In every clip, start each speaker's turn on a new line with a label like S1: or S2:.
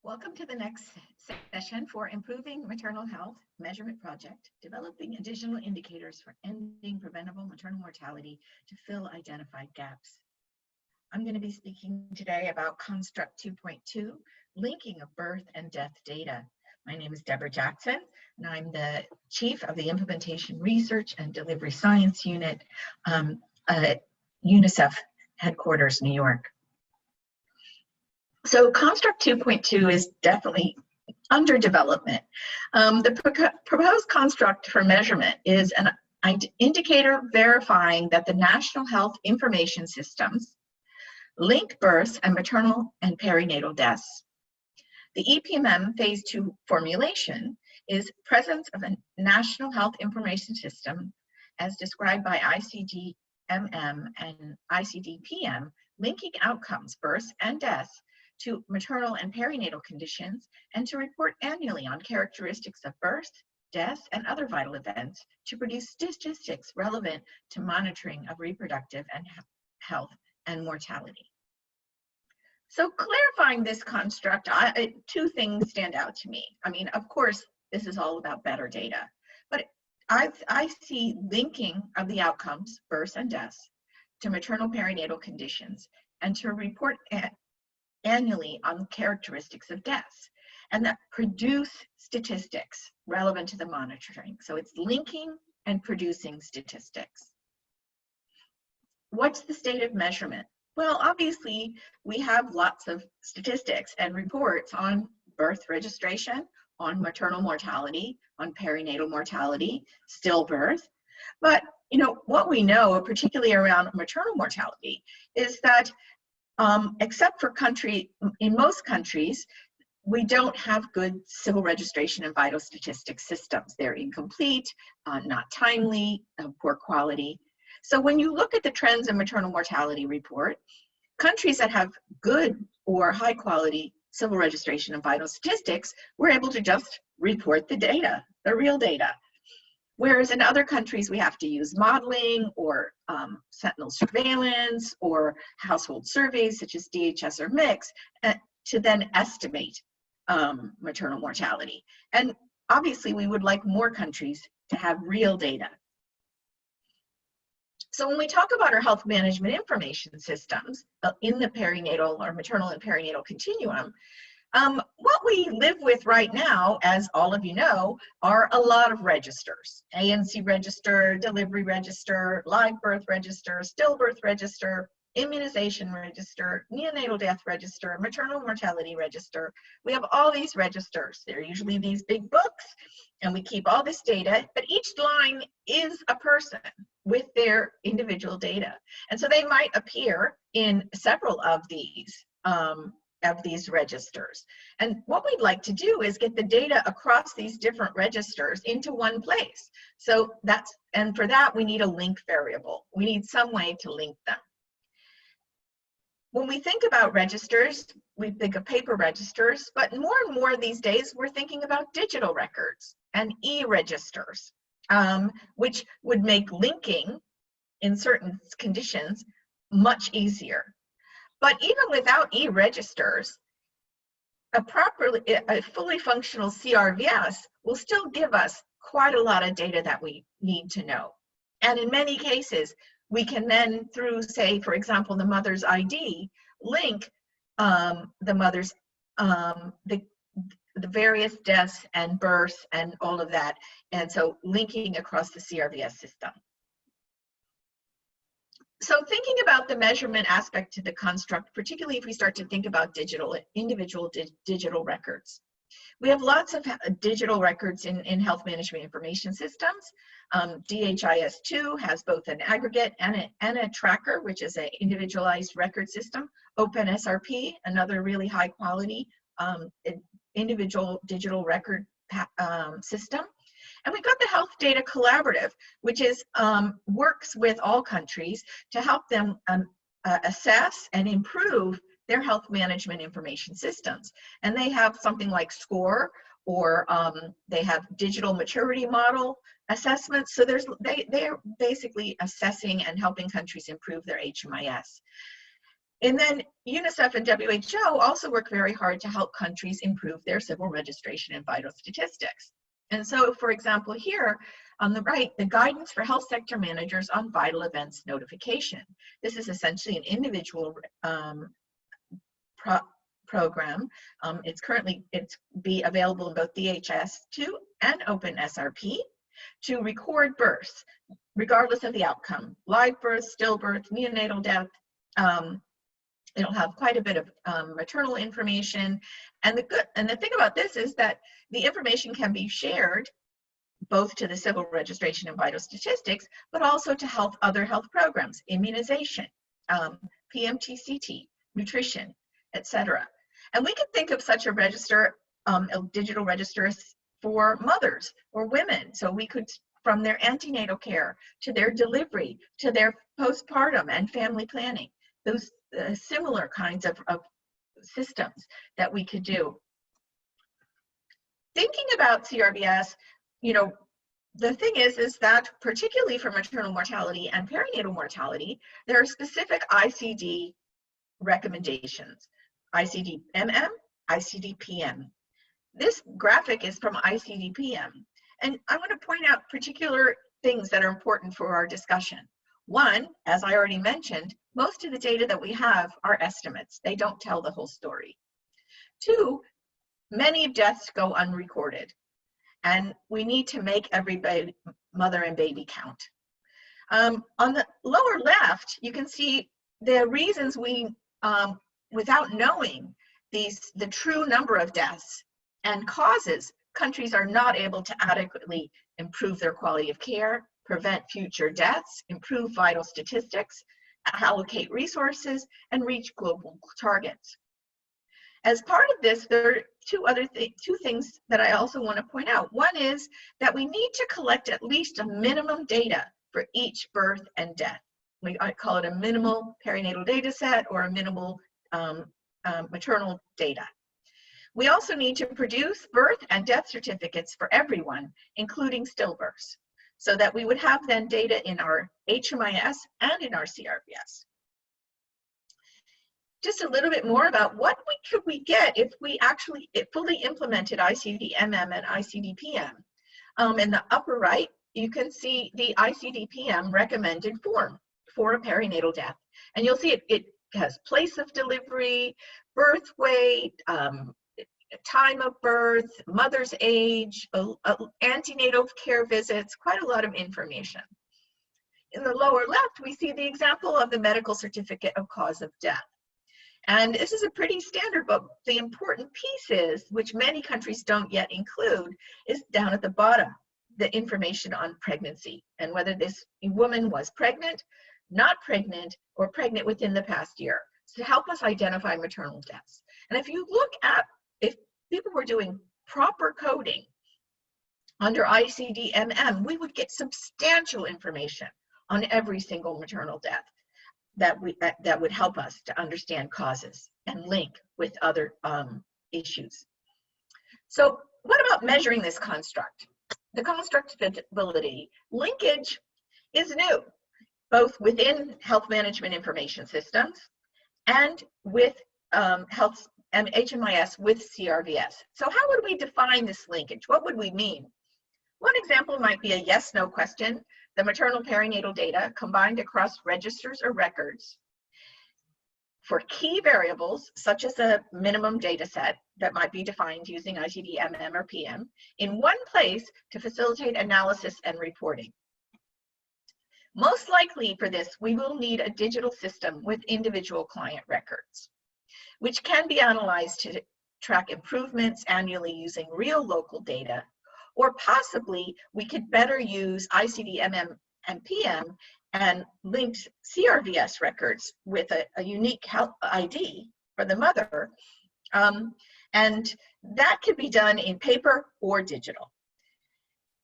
S1: Welcome to the next session for Improving Maternal Health Measurement Project, Developing Additional Indicators for Ending Preventable Maternal Mortality to Fill Identified Gaps. I'm going to be speaking today about Construct 2.2, Linking of Birth and Death Data. My name is Debra Jackson, and I'm the Chief of the Implementation Research and Delivery Science Unit at UNICEF Headquarters, New York. So Construct 2.2 is definitely under development. The proposed construct for measurement is an indicator verifying that the National Health Information Systems link births and maternal and perinatal deaths. The EPMM Phase 2 formulation is presence of a National Health Information System as described by ICD-MM and ICD-PM, linking outcomes, births and deaths to maternal and perinatal conditions, and to report annually on characteristics of birth, death, and other vital events to produce statistics relevant to monitoring of reproductive and health and mortality. So clarifying this construct, two things stand out to me. I mean, of course, this is all about better data, but I see linking of the outcomes, births and deaths, to maternal perinatal conditions, and to report annually on characteristics of deaths, and that produce statistics relevant to the monitoring. So it's linking and producing statistics. What's the state of measurement? Well, obviously, we have lots of statistics and reports on birth registration, on maternal mortality, on perinatal mortality, stillbirth. But what we know, particularly around maternal mortality, is that except for in most countries, we don't have good civil registration and vital statistics systems. They're incomplete, not timely, poor quality. So when you look at the trends in maternal mortality report, countries that have good or high quality civil registration and vital statistics were able to just report the data, the real data. Whereas in other countries, we have to use modeling or sentinel surveillance or household surveys such as DHS or MICS to then estimate maternal mortality. And obviously, we would like more countries to have real data. So when we talk about our health management information systems in the perinatal or maternal and perinatal continuum, what we live with right now, as all of you know, are a lot of registers. ANC register, delivery register, live birth register, stillbirth register, immunization register, neonatal death register, maternal mortality register. We have all these registers. They're usually these big books, and we keep all this data, but each line is a person with their individual data. And so they might appear in several of these registers. And what we'd like to do is get the data across these different registers into one place. So and for that, we need a link variable. We need some way to link them. When we think about registers, we think of paper registers, but more and more these days, we're thinking about digital records and e-registers, which would make linking in certain conditions much easier. But even without e-registers, a fully functional CRVS will still give us quite a lot of data that we need to know. And in many cases, we can then, through, say, for example, the mother's ID, link the mother's, the various deaths and births and all of that. And so linking across the CRVS system. So thinking about the measurement aspect to the construct, particularly if we start to think about individual digital records. We have lots of digital records in health management information systems. DHIS2 has both an aggregate and a tracker, which is an individualized record system. OpenSRP, another really high quality individual digital record system. And we've got the Health Data Collaborative, which is works with all countries to help them assess and improve their health management information systems. And they have something like SCORE, or they have digital maturity model assessments. So they're basically assessing and helping countries improve their HMIS. And then UNICEF and WHO also work very hard to help countries improve their civil registration and vital statistics. And so, for example, here on the right, the guidance for health sector managers on vital events notification. This is essentially an individual program. It's be available in both DHS2 and OpenSRP to record births, regardless of the outcome, live birth, stillbirth, neonatal death. It'll have quite a bit of maternal information. And the thing about this is that the information can be shared both to the civil registration and vital statistics, but also to other health programs, immunization, PMTCT, nutrition, etc. And we can think of such a register, a digital register, for mothers or women. So we could, from their antenatal care to their delivery to their postpartum and family planning, those similar kinds of systems that we could do. Thinking about CRVS, the thing is that particularly for maternal mortality and perinatal mortality, there are specific ICD recommendations, ICD-MM, ICD-PM. This graphic is from ICD-PM, and I want to point out particular things that are important for our discussion. One, as I already mentioned, most of the data that we have are estimates. They don't tell the whole story. Two, many deaths go unrecorded, and we need to make every mother and baby count. On the lower left, you can see the reasons we, without knowing the true number of deaths and causes, countries are not able to adequately improve their quality of care, prevent future deaths, improve vital statistics, allocate resources, and reach global targets. As part of this, there are two things that I also want to point out. One is that we need to collect at least a minimum data for each birth and death. I call it a minimal perinatal data set or a minimal maternal data. We also need to produce birth and death certificates for everyone, including stillbirths, so that we would have then data in our HMIS and in our CRVS. Just a little bit more about what could we get if we actually fully implemented ICD-MM and ICD-PM. In the upper right, you can see the ICD-PM recommended form for a perinatal death. And you'll see it has place of delivery, birth weight, time of birth, mother's age, antenatal care visits, quite a lot of information. In the lower left, we see the example of the medical certificate of cause of death. And this is a pretty standard, but the important piece is, which many countries don't yet include, is down at the bottom, the information on pregnancy and whether this woman was pregnant, not pregnant, or pregnant within the past year, to help us identify maternal deaths. And if you look at, if people were doing proper coding under ICD-MM, we would get substantial information on every single maternal death that would help us to understand causes and link with other issues. So what about measuring this construct? The constructability linkage is new, both within health management information systems and with health and HMIS with CRVS. So how would we define this linkage? What would we mean? One example might be a yes-no question. The maternal perinatal data combined across registers or records for key variables, such as a minimum data set that might be defined using ICD-MM or PM, in one place to facilitate analysis and reporting. Most likely for this, we will need a digital system with individual client records, which can be analyzed to track improvements annually using real local data, or possibly we could better use ICD-MM and PM and linked CRVS records with a unique health ID for the mother, and that could be done in paper or digital.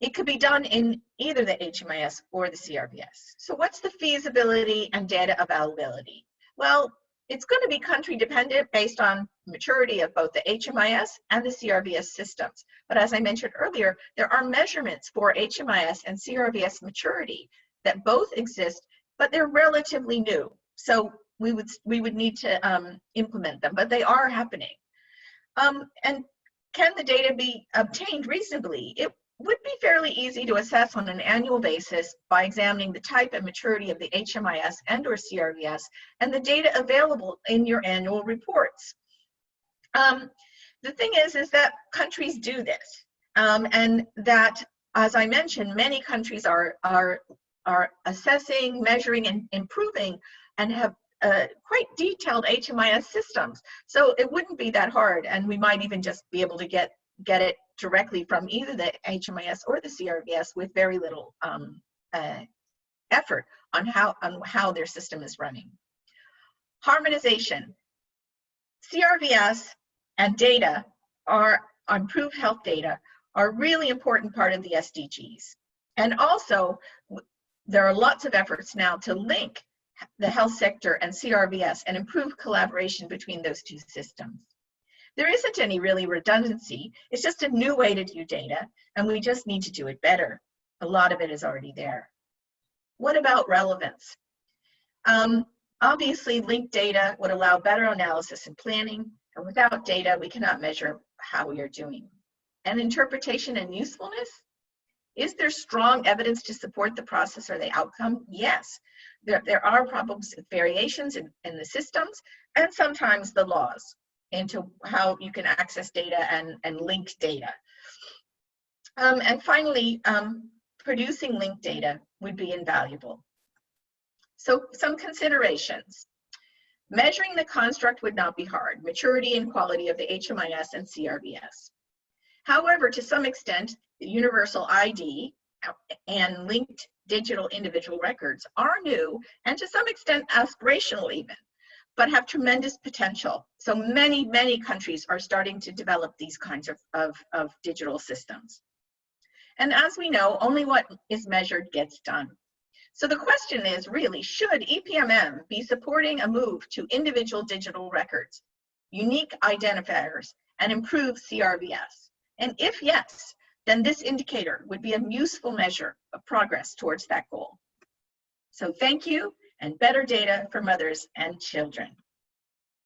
S1: It could be done in either the HMIS or the CRVS. So what's the feasibility and data availability? Well, it's going to be country dependent based on maturity of both the HMIS and the CRVS systems. But as I mentioned earlier, there are measurements for HMIS and CRVS maturity that both exist, but they're relatively new. So we would need to implement them, but they are happening. And can the data be obtained reasonably? It would be fairly easy to assess on an annual basis by examining the type and maturity of the HMIS and/or CRVS and the data available in your annual reports. The thing is that countries do this, and that, as I mentioned, many countries are assessing, measuring, and improving, and have quite detailed HMIS systems. So it wouldn't be that hard, and we might even just be able to get it directly from either the HMIS or the CRVS with very little effort on how their system is running. Harmonization. CRVS and data improved health data are a really important part of the SDGs. And also, there are lots of efforts now to link the health sector and CRVS and improve collaboration between those two systems. There isn't any really redundancy. It's just a new way to do data, and we just need to do it better. A lot of it is already there. What about relevance? Obviously, linked data would allow better analysis and planning, and without data, we cannot measure how we are doing. And interpretation and usefulness? Is there strong evidence to support the process or the outcome? Yes. There are problems with variations in the systems and sometimes the laws into how you can access data and link data. And finally, producing linked data would be invaluable. So some considerations. Measuring the construct would not be hard. Maturity and quality of the HMIS and CRVS. However, to some extent, the universal ID and linked digital individual records are new and to some extent aspirational even, but have tremendous potential. So many countries are starting to develop these kinds of digital systems. And as we know, only what is measured gets done. So the question is really, should EPMM be supporting a move to individual digital records, unique identifiers, and improved CRVS? And if yes, then this indicator would be a useful measure of progress towards that goal. So thank you, and better data for mothers and children.